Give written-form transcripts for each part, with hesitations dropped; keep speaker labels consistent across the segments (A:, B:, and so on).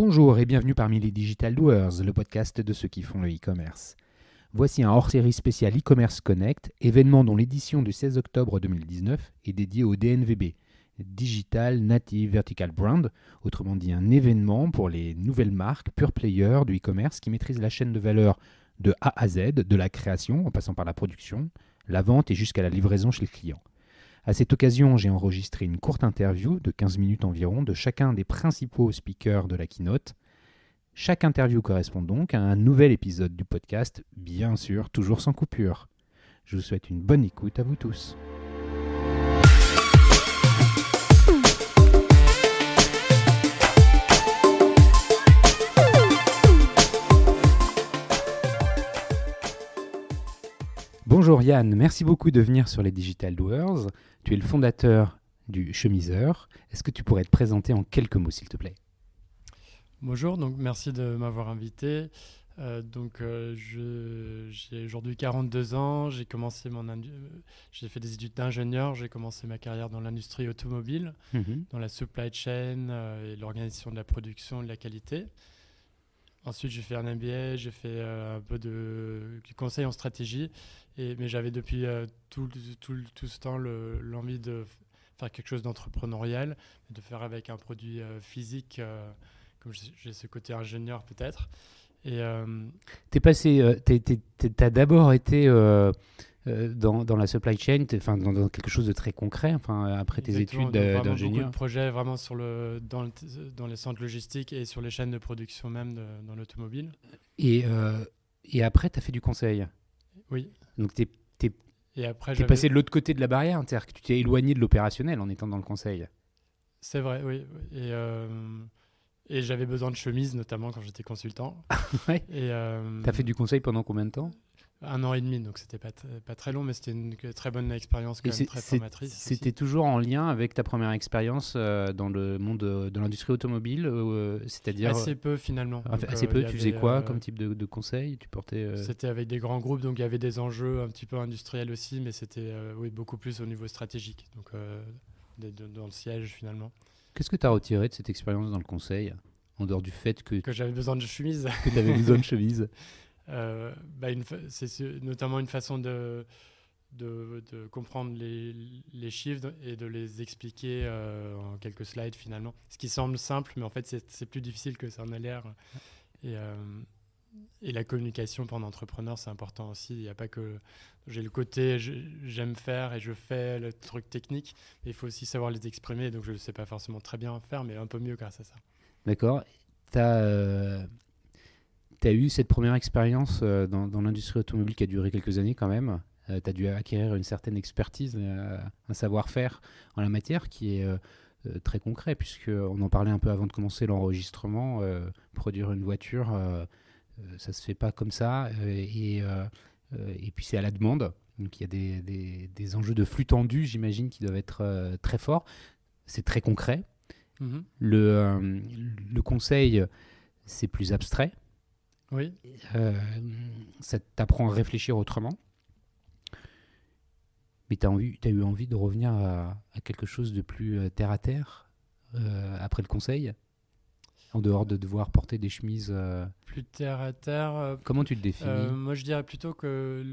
A: Bonjour et bienvenue parmi les Digital Doers, le podcast de ceux qui font le e-commerce. Voici un hors-série spécial e-commerce Connect, événement dont l'édition du 16 octobre 2019 est dédiée au DNVB, Digital Native Vertical Brand, autrement dit un événement pour les nouvelles marques pure players du e-commerce qui maîtrisent la chaîne de valeur de A à Z, de la création en passant par la production, la vente et jusqu'à la livraison chez le client. À cette occasion, j'ai enregistré une courte interview de 15 minutes environ de chacun des principaux speakers de la keynote. Chaque interview correspond donc à un nouvel épisode du podcast, bien sûr, toujours sans coupure. Je vous souhaite une bonne écoute à vous tous. Bonjour Yann, merci beaucoup de venir sur les Digital Doers. Tu es le fondateur du Chemiseur. Est-ce que tu pourrais te présenter en quelques mots, s'il te plaît ?
B: Bonjour, donc merci de m'avoir invité. J'ai aujourd'hui 42 ans, j'ai fait des études d'ingénieur, j'ai commencé ma carrière dans l'industrie automobile, dans la supply chain et l'organisation de la production et de la qualité. Ensuite, j'ai fait un MBA, j'ai fait un peu du conseil en stratégie, mais j'avais depuis tout ce temps l'envie de faire quelque chose d'entrepreneurial, de faire avec un produit physique, comme j'ai ce côté ingénieur peut-être. Et
A: T'as d'abord été dans la supply chain, dans quelque chose de très concret, après tes études d'ingénieur.
B: Beaucoup de projets vraiment dans les centres logistiques et sur les chaînes de production même dans l'automobile.
A: Et après, tu as fait du conseil.
B: Oui.
A: Donc, tu
B: es
A: passé de l'autre côté de la barrière, c'est-à-dire que tu t'es éloigné de l'opérationnel en étant dans le conseil.
B: C'est vrai, oui. Et j'avais besoin de chemises, notamment quand j'étais consultant.
A: Ouais. Tu as fait du conseil pendant combien de temps ?
B: 1 an et demi, donc c'était pas très long, mais c'était une très bonne expérience, quand même très formatrice.
A: C'était toujours en lien avec ta première expérience dans le monde de l'industrie automobile, c'est-à-dire
B: assez peu finalement.
A: Assez peu. Tu faisais quoi comme type de conseil ? Tu portais
B: C'était avec des grands groupes, donc il y avait des enjeux un petit peu industriels aussi, mais c'était beaucoup plus au niveau stratégique, donc dans le siège finalement.
A: Qu'est-ce que tu as retiré de cette expérience dans le conseil, en dehors du fait que
B: j'avais besoin de chemises.
A: Que tu avais besoin de chemises.
B: C'est notamment une façon de comprendre les chiffres et de les expliquer en quelques slides finalement. Ce qui semble simple, mais en fait c'est plus difficile que ça en a l'air. Et la communication pour un entrepreneur, c'est important aussi. Il n'y a pas que j'ai le côté j'aime faire et je fais le truc technique, mais il faut aussi savoir les exprimer. Donc je ne sais pas forcément très bien faire, mais un peu mieux grâce à ça.
A: D'accord. Tu as eu cette première expérience dans l'industrie automobile qui a duré quelques années quand même. Tu as dû acquérir une certaine expertise, un savoir-faire en la matière qui est très concret, puisqu'on en parlait un peu avant de commencer l'enregistrement. Produire une voiture, ça ne se fait pas comme ça. Et puis c'est à la demande. Donc il y a des enjeux de flux tendu, j'imagine, qui doivent être très forts. C'est très concret.
B: Mm-hmm.
A: Le conseil, c'est plus abstrait.
B: Oui.
A: Ça t'apprend à réfléchir autrement. Mais tu as eu envie de revenir à quelque chose de plus terre-à-terre après le conseil, en dehors de devoir porter des chemises
B: plus terre-à-terre.
A: Comment tu le définis ?
B: Moi, je dirais plutôt que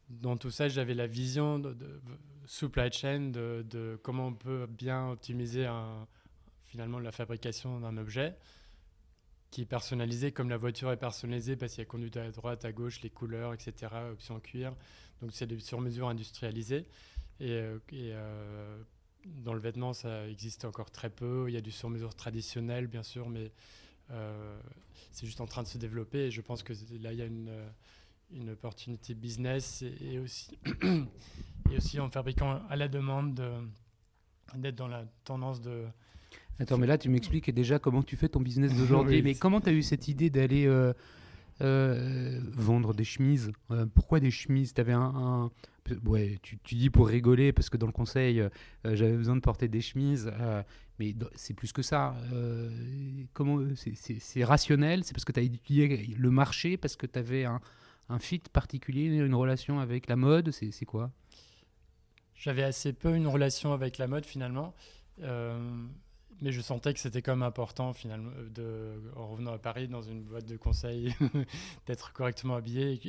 B: dans tout ça, j'avais la vision de supply chain, de comment on peut bien optimiser finalement la fabrication d'un objet qui est personnalisé, comme la voiture est personnalisée parce qu'il y a conduite à droite, à gauche, les couleurs, etc., option cuir. Donc c'est des sur-mesures industrialisées. Et dans le vêtement, ça existe encore très peu. Il y a du sur-mesure traditionnel, bien sûr, mais c'est juste en train de se développer. Et je pense que là, il y a une opportunité business et aussi en fabriquant à la demande d'être dans la tendance de...
A: Attends, mais là, tu m'expliques déjà comment tu fais ton business d'aujourd'hui. Oui. Mais comment tu as eu cette idée d'aller vendre des chemises ? Pourquoi des chemises ? Tu avais ouais, tu dis pour rigoler, parce que dans le conseil, j'avais besoin de porter des chemises. Mais c'est plus que ça. Comment c'est rationnel ? C'est parce que tu as étudié le marché, parce que tu avais un fit particulier, une relation avec la mode ? C'est quoi ?
B: J'avais assez peu une relation avec la mode, finalement. Mais je sentais que c'était quand même important, finalement, en revenant à Paris, dans une boîte de conseil, d'être correctement habillé.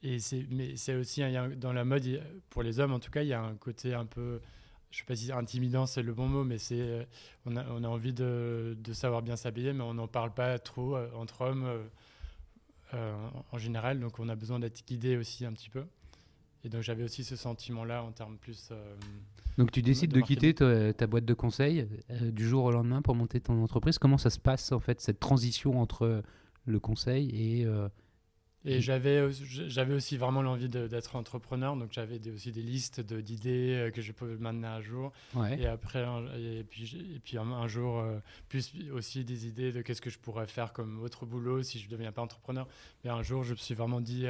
B: Mais c'est aussi, dans la mode, pour les hommes en tout cas, il y a un côté un peu, je ne sais pas si intimidant c'est le bon mot, mais on a envie de savoir bien s'habiller, mais on n'en parle pas trop entre hommes en général, donc on a besoin d'être guidé aussi un petit peu. Et donc j'avais aussi ce sentiment-là en termes plus
A: Donc tu décides de quitter
B: marketing.
A: ta boîte de conseil du jour au lendemain pour monter ton entreprise. Comment ça se passe en fait, cette transition entre le conseil
B: Et j'avais aussi vraiment l'envie d'être entrepreneur, donc j'avais aussi des listes d'idées que je pouvais maintenir à jour.
A: Ouais.
B: Et après, et puis un jour, plus aussi des idées de qu'est-ce que je pourrais faire comme autre boulot si je ne deviens pas entrepreneur. Mais un jour, je me suis vraiment dit,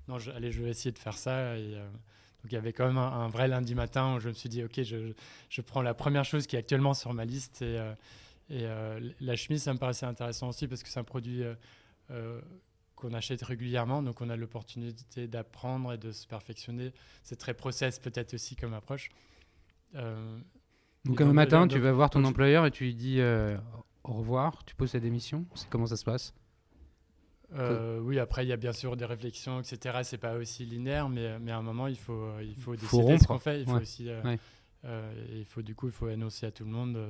B: non, allez, je vais essayer de faire ça. Donc il y avait quand même un vrai lundi matin où je me suis dit, ok, je prends la première chose qui est actuellement sur ma liste. La chemise, ça me paraissait intéressant aussi parce que c'est un produit qu'on achète régulièrement, donc on a l'opportunité d'apprendre et de se perfectionner. C'est très process peut-être aussi comme approche.
A: Donc un matin, tu vas voir ton employeur et tu lui dis au revoir, tu poses ta démission. C'est comment ça se passe?
B: Oui, après il y a bien sûr des réflexions, etc. C'est pas aussi linéaire, mais à un moment il faut décider
A: rompre.
B: Ce qu'on fait. Il faut aussi,
A: Ouais.
B: il faut annoncer à tout le monde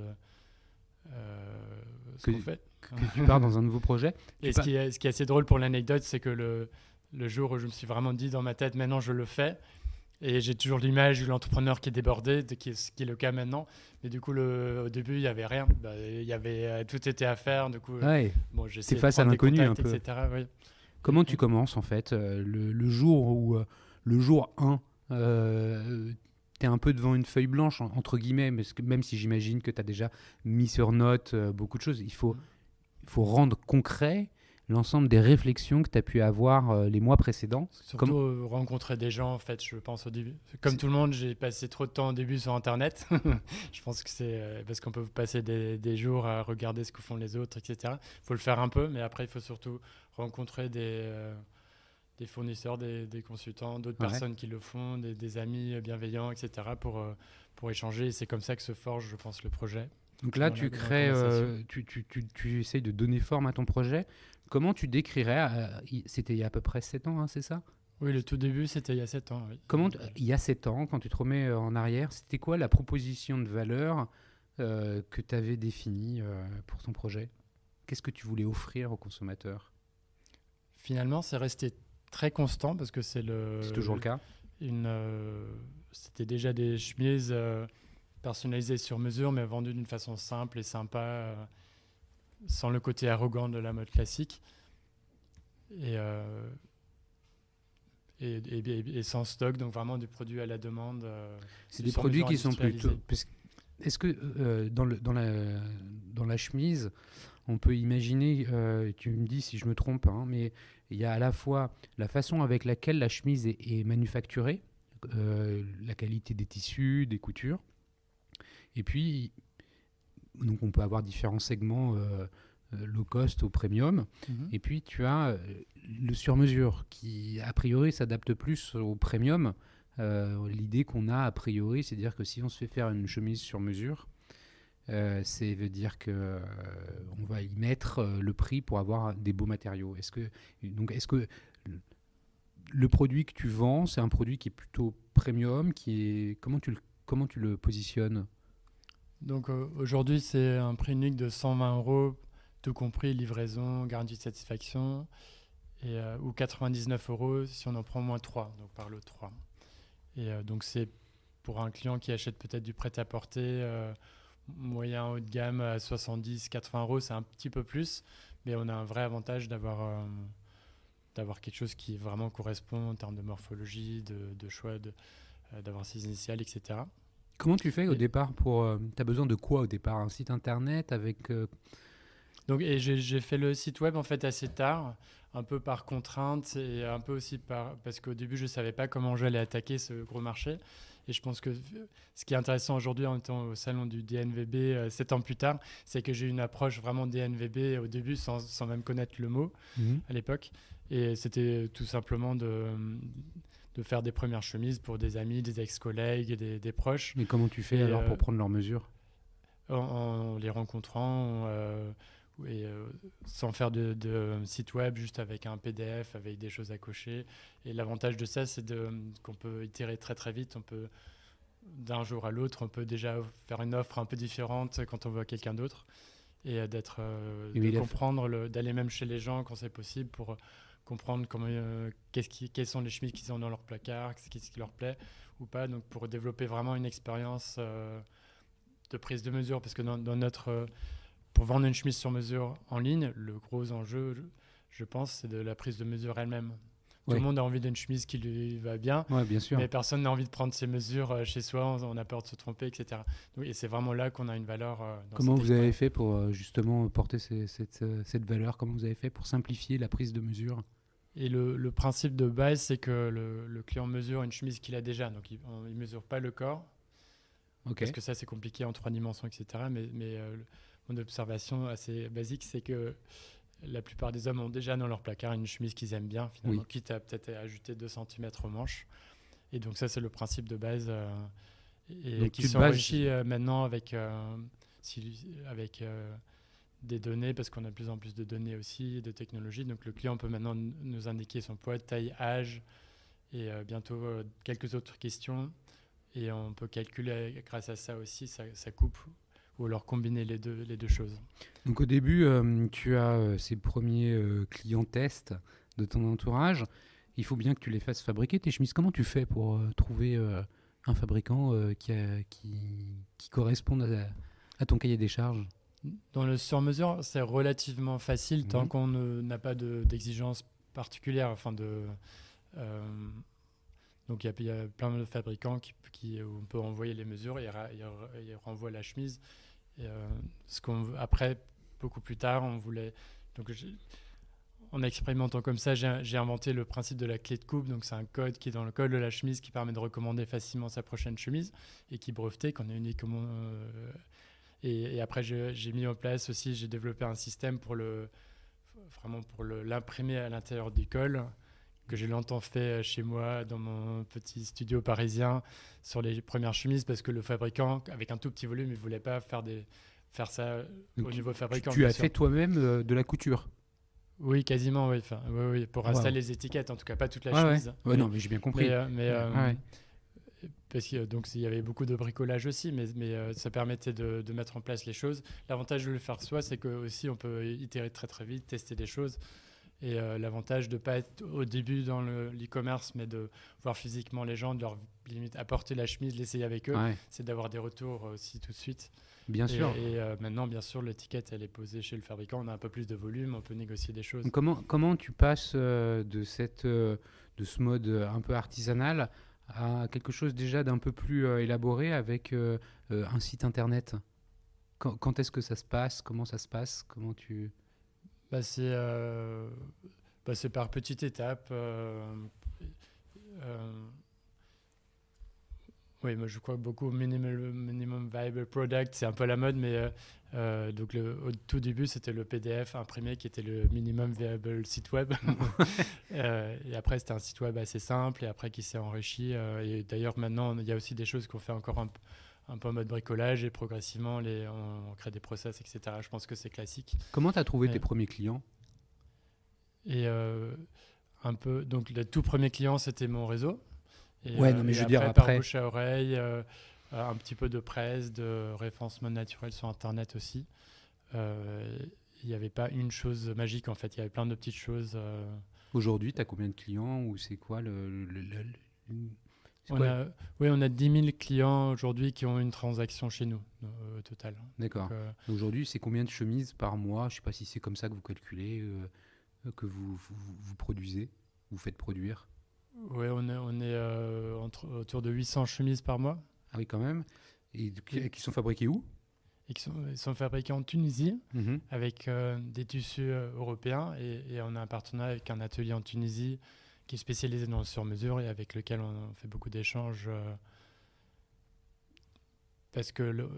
B: ce qu'on fait.
A: Que tu pars dans un nouveau projet.
B: Et ce qui est assez drôle pour l'anecdote, c'est que le jour où je me suis vraiment dit dans ma tête, maintenant je le fais, et j'ai toujours l'image de l'entrepreneur qui est débordé, ce qui est le cas maintenant. Mais du coup, au début, il n'y avait rien. Tout était à faire. Du coup,
A: bon, c'est face à l'inconnu un peu.
B: Etc., oui.
A: Comment tu commences en fait le jour où le jour 1 tu es un peu devant une feuille blanche entre guillemets, même si j'imagine que tu as déjà mis sur note beaucoup de choses, il faut rendre concret l'ensemble des réflexions que tu as pu avoir les mois précédents.
B: Surtout rencontrer des gens, en fait, je pense au début. Comme tout le monde, j'ai passé trop de temps au début sur Internet. Je pense que c'est parce qu'on peut passer des jours à regarder ce que font les autres, etc. Il faut le faire un peu, mais après, il faut surtout rencontrer des fournisseurs, des consultants, d'autres personnes qui le font, des amis bienveillants, etc. pour échanger. Et c'est comme ça que se forge, je pense, le projet.
A: Donc là, tu crées, tu essayes de donner forme à ton projet. Comment tu décrirais, c'était il y a à peu près 7 ans, hein, c'est ça?
B: Oui, le tout début, c'était il y a 7 ans. Oui.
A: Il y a 7 ans, quand tu te remets en arrière, c'était quoi la proposition de valeur que tu avais définie pour ton projet? Qu'est-ce que tu voulais offrir aux consommateurs?
B: Finalement, c'est resté très constant parce que c'est
A: toujours le cas.
B: C'était déjà des chemises personnalisées sur mesure, mais vendues d'une façon simple et sympa, sans le côté arrogant de la mode classique. Et sans stock, donc vraiment du produit à la demande.
A: C'est des produits qui sont plutôt... Est-ce que dans la chemise, on peut imaginer, tu me dis si je me trompe, hein, mais il y a à la fois la façon avec laquelle la chemise est manufacturée, la qualité des tissus, des coutures, et puis donc on peut avoir différents segments low cost au premium, et puis tu as le sur-mesure qui a priori s'adapte plus au premium. L'idée qu'on a a priori, c'est de dire que si on se fait faire une chemise sur mesure, c'est veut dire que on va y mettre le prix pour avoir des beaux matériaux. Est-ce que le produit que tu vends, c'est un produit qui est plutôt premium, comment tu le positionnes?
B: Donc aujourd'hui, c'est un prix unique de 120 €, tout compris livraison, garantie de satisfaction, ou 99 € si on en prend moins 3, donc par le 3. Et donc c'est pour un client qui achète peut-être du prêt-à-porter moyen haut de gamme à 70-80 €, c'est un petit peu plus, mais on a un vrai avantage d'avoir quelque chose qui vraiment correspond en termes de morphologie, de choix, d'avoir ses initiales, etc.
A: Comment tu fais au départ t'as besoin de quoi au départ? Un site internet avec...
B: Donc, et j'ai fait le site web en fait assez tard, un peu par contrainte et un peu aussi parce qu'au début je ne savais pas comment j'allais attaquer ce gros marché. Et je pense que ce qui est intéressant aujourd'hui en étant au salon du DNVB 7 ans plus tard, c'est que j'ai eu une approche vraiment DNVB au début sans même connaître le mot à l'époque. Et c'était tout simplement de de faire des premières chemises pour des amis, des ex-collègues, des proches.
A: Mais comment tu fais
B: Et,
A: alors pour prendre leurs mesures?
B: En les rencontrant sans faire de site web, juste avec un PDF, avec des choses à cocher. Et l'avantage de ça, c'est qu'on peut itérer très très vite. On peut, d'un jour à l'autre, on peut déjà faire une offre un peu différente quand on voit quelqu'un d'autre. Et de comprendre, d'aller même chez les gens quand c'est possible pour comprendre quelles sont les chemises qu'ils ont dans leur placard, qu'est-ce qui leur plaît ou pas. Donc pour développer vraiment une expérience de prise de mesure, parce que pour vendre une chemise sur mesure en ligne, le gros enjeu, je pense, c'est de la prise de mesure elle-même. Tout le monde a envie d'une chemise qui lui va bien,
A: bien sûr.
B: Mais personne n'a envie de prendre ses mesures chez soi, on a peur de se tromper, etc. Et c'est vraiment là qu'on a une valeur.
A: Comment vous avez fait pour justement porter cette valeur? Comment vous avez fait pour simplifier la prise de mesure?
B: Et le principe de base, c'est que le client mesure une chemise qu'il a déjà, donc il ne mesure pas le corps. Parce que ça, c'est compliqué en 3 dimensions, etc. Mais mon observation assez basique, c'est que la plupart des hommes ont déjà dans leur placard une chemise qu'ils aiment bien, finalement, quitte à peut-être ajouter 2 cm aux manches. Et donc ça, c'est le principe de base et qui s'enrichit maintenant avec des données, parce qu'on a de plus en plus de données aussi, de technologies. Donc le client peut maintenant nous indiquer son poids, taille, âge et bientôt quelques autres questions. Et on peut calculer grâce à ça aussi sa coupe ou alors combiner les deux choses.
A: Donc au début, tu as ces premiers clients tests de ton entourage. Il faut bien que tu les fasses fabriquer, tes chemises. Comment tu fais pour trouver un fabricant qui corresponde à ton cahier des charges?
B: Dans le sur-mesure, c'est relativement facile tant qu'on n'a pas d'exigences particulières. Donc il y a plein de fabricants où on peut envoyer les mesures et ils renvoient la chemise. Et, après, beaucoup plus tard, en expérimentant comme ça, j'ai inventé le principe de la clé de coupe. Donc c'est un code qui est dans le col de la chemise qui permet de recommander facilement sa prochaine chemise et qui est breveté, qu'on est uniquement. Et après, j'ai mis en place aussi, j'ai développé un système pour l'imprimer à l'intérieur du col, que j'ai longtemps fait chez moi dans mon petit studio parisien sur les premières chemises, parce que le fabricant, avec un tout petit volume, il ne voulait pas faire ça au niveau fabricant.
A: Tu as fait toi-même de la couture?
B: Oui, quasiment, oui. Oui, pour installer les étiquettes, en tout cas pas toute la chemise.
A: Ouais, non, mais j'ai bien compris.
B: Parce que donc il y avait beaucoup de bricolage aussi, mais ça permettait de mettre en place les choses. L'avantage de le faire soi, c'est que aussi on peut itérer très très vite, tester des choses. Et l'avantage de ne pas être au début dans l'e-commerce, mais de voir physiquement les gens, de leur limite apporter la chemise, l'essayer avec eux, c'est d'avoir des retours aussi tout de suite.
A: Bien sûr.
B: Et maintenant, bien sûr, l'étiquette, elle est posée chez le fabricant. On a un peu plus de volume, on peut négocier des choses.
A: Comment tu passes de ce mode un peu artisanal à quelque chose déjà d'un peu plus élaboré avec un site internet? Quand est-ce que ça se passe? Comment ça se passe? Comment tu...
B: C'est par petites étapes. Oui, moi je crois beaucoup au minimum viable product, c'est un peu la mode, mais donc au tout début c'était le PDF imprimé qui était le minimum viable site web. Et après c'était un site web assez simple et après qui s'est enrichi. Et d'ailleurs maintenant il y a aussi des choses qu'on fait encore un peu en mode bricolage et progressivement on crée des process, etc. Je pense que c'est classique.
A: Comment tu as trouvé tes premiers clients?
B: Et donc le tout premier client c'était mon réseau. Et,
A: je veux dire
B: par bouche à oreille, un petit peu de presse, de référencement naturel sur Internet aussi. Il n'y avait pas une chose magique en fait, il y avait plein de petites choses.
A: Aujourd'hui, tu as combien de clients ou c'est quoi
B: on a 10 000 clients aujourd'hui qui ont une transaction chez nous au total.
A: D'accord. Aujourd'hui, c'est combien de chemises par mois? Je ne sais pas si c'est comme ça que vous calculez, que vous produisez, vous faites produire.
B: Oui, on est autour de 800 chemises par mois.
A: Ah oui, quand même. Et qui sont fabriquées où?
B: Ils sont fabriqués en Tunisie avec des tissus européens et on a un partenariat avec un atelier en Tunisie qui est spécialisé dans le sur-mesure et avec lequel on fait beaucoup d'échanges parce que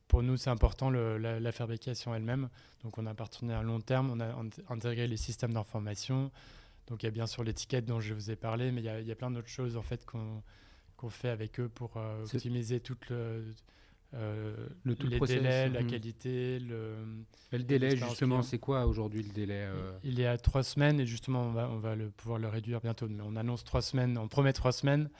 B: pour nous c'est important la fabrication elle-même. Donc on a un partenariat à long terme, on a intégré les systèmes d'information Donc il y a bien sûr l'étiquette dont je vous ai parlé, mais il y a plein d'autres choses en fait qu'on fait avec eux pour optimiser tout
A: tout le
B: les
A: process.
B: délais, la qualité,
A: Le délai,
B: l'expérience
A: justement,
B: client.
A: c'est quoi aujourd'hui le délai
B: Il est à 3 semaines et justement on va pouvoir le réduire bientôt. Mais on annonce 3 semaines, on promet 3 semaines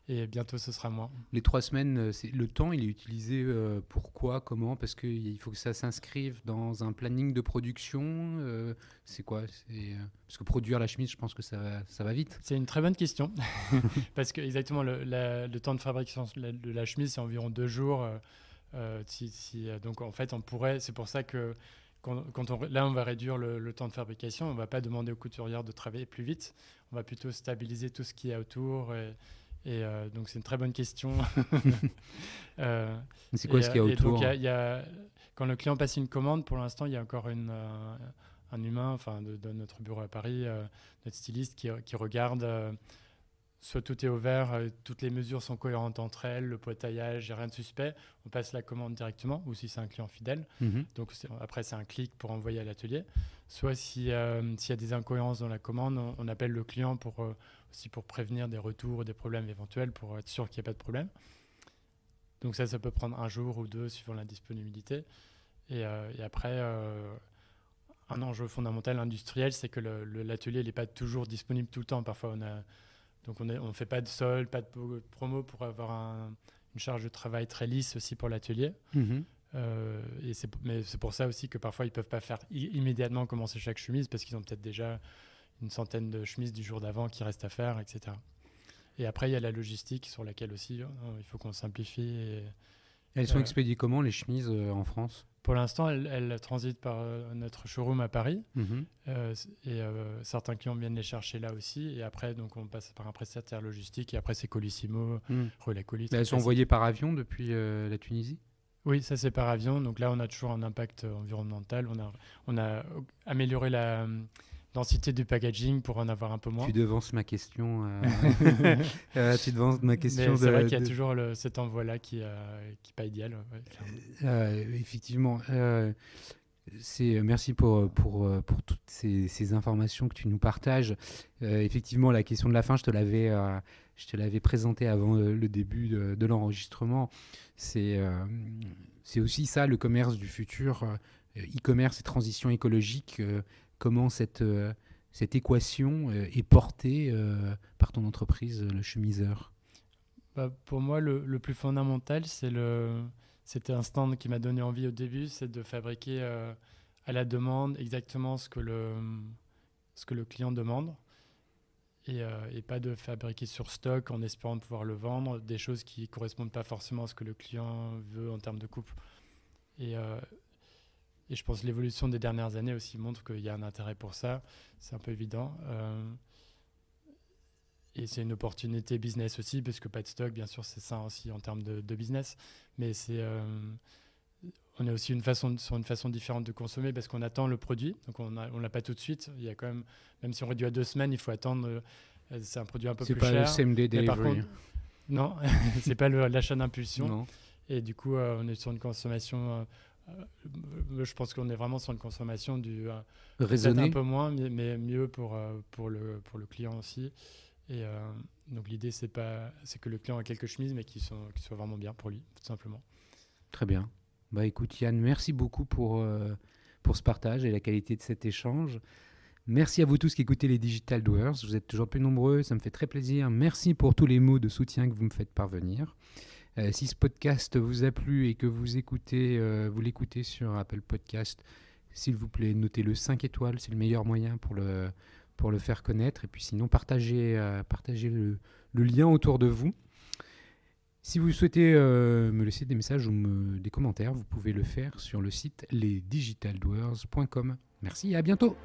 B: et bientôt ce sera moins.
A: Les 3 semaines, le temps, il est utilisé pourquoi, comment? Parce qu'il faut que ça s'inscrive dans un planning de production. C'est quoi? Parce que produire la chemise, je pense que ça va vite.
B: C'est une très bonne question parce que exactement le temps de fabrication de la chemise c'est environ 2 jours. Donc en fait on pourrait, c'est pour ça que là on va réduire le temps de fabrication, on va pas demander aux couturières de travailler plus vite, on va plutôt stabiliser tout ce qu'il y a autour donc c'est une très bonne question.
A: C'est quoi ce qu'il y a autour?
B: Donc quand le client passe une commande, pour l'instant il y a encore un humain, enfin de notre bureau à Paris, notre styliste qui regarde. Soit tout est ouvert, toutes les mesures sont cohérentes entre elles, le potaillage, il n'y a rien de suspect, on passe la commande directement, ou si c'est un client fidèle. Donc après, c'est un clic pour envoyer à l'atelier. Soit s'il y a des incohérences dans la commande, on appelle le client aussi pour prévenir des retours ou des problèmes éventuels, pour être sûr qu'il n'y a pas de problème. Donc ça peut prendre 1 jour ou 2, suivant la disponibilité. Et après, un enjeu fondamental industriel, c'est que l'atelier n'est pas toujours disponible tout le temps. Parfois, donc on ne fait pas de solde, pas de promo pour avoir une charge de travail très lisse aussi pour l'atelier. Mais c'est pour ça aussi que parfois ils ne peuvent pas faire immédiatement commencer chaque chemise parce qu'ils ont peut-être déjà une centaine de chemises du jour d'avant qui restent à faire, etc. Et après, il y a la logistique sur laquelle aussi il faut qu'on simplifie.
A: Elles sont expédiées comment, les chemises en France?
B: Pour l'instant, elles transitent par notre showroom à Paris. Certains clients viennent les chercher là aussi. Et après, donc, on passe par un prestataire logistique. Et après, c'est Colissimo, Relais Colis.
A: Elles sont envoyées par avion depuis la Tunisie?
B: Oui, ça, c'est par avion. Donc là, on a toujours un impact environnemental. On a amélioré la densité du packaging pour en avoir un peu moins.
A: Tu devances ma question. Tu devances ma question.
B: Mais c'est vrai qu'il y a toujours cet envoi-là qui n'est pas idéal.
A: Effectivement. Merci pour toutes ces informations que tu nous partages. Effectivement, la question de la fin, je te l'avais présentée avant le début de l'enregistrement. C'est aussi ça, le commerce du futur, e-commerce et transition écologique. Comment cette équation est portée par ton entreprise, le chemiseur?
B: Pour moi, le plus fondamental, c'était un stand qui m'a donné envie au début, c'est de fabriquer à la demande exactement ce que le client demande et pas de fabriquer sur stock en espérant pouvoir le vendre, des choses qui ne correspondent pas forcément à ce que le client veut en termes de coupe. Et je pense que l'évolution des dernières années aussi montre qu'il y a un intérêt pour ça. C'est un peu évident. Et c'est une opportunité business aussi, parce que pas de stock, bien sûr, c'est ça aussi en termes de business. Mais on est aussi sur une façon différente de consommer, parce qu'on attend le produit. Donc on l'a pas tout de suite. Il y a quand même si on réduit à 2 semaines, il faut attendre. C'est un produit un peu plus cher.
A: C'est pas le same day delivery.
B: Par contre, non, c'est pas l'achat d'impulsion.
A: Non.
B: Et du coup, on est sur une consommation... je pense qu'on est vraiment sur une consommation
A: raisonnée,
B: un peu moins, mais mieux pour le client aussi. Et donc l'idée, c'est que le client a quelques chemises, mais qui soient vraiment bien pour lui, tout simplement.
A: Très bien. Écoute Yann, merci beaucoup pour ce partage et la qualité de cet échange. Merci à vous tous qui écoutez les Digital Doers. Vous êtes toujours plus nombreux, ça me fait très plaisir. Merci pour tous les mots de soutien que vous me faites parvenir. Si ce podcast vous a plu et que vous l'écoutez sur Apple Podcast, s'il vous plaît, notez-le 5 étoiles, c'est le meilleur moyen pour le faire connaître. Et puis sinon, partagez le lien autour de vous. Si vous souhaitez me laisser des messages ou des commentaires, vous pouvez le faire sur le site lesdigitaldoers.com. Merci et à bientôt.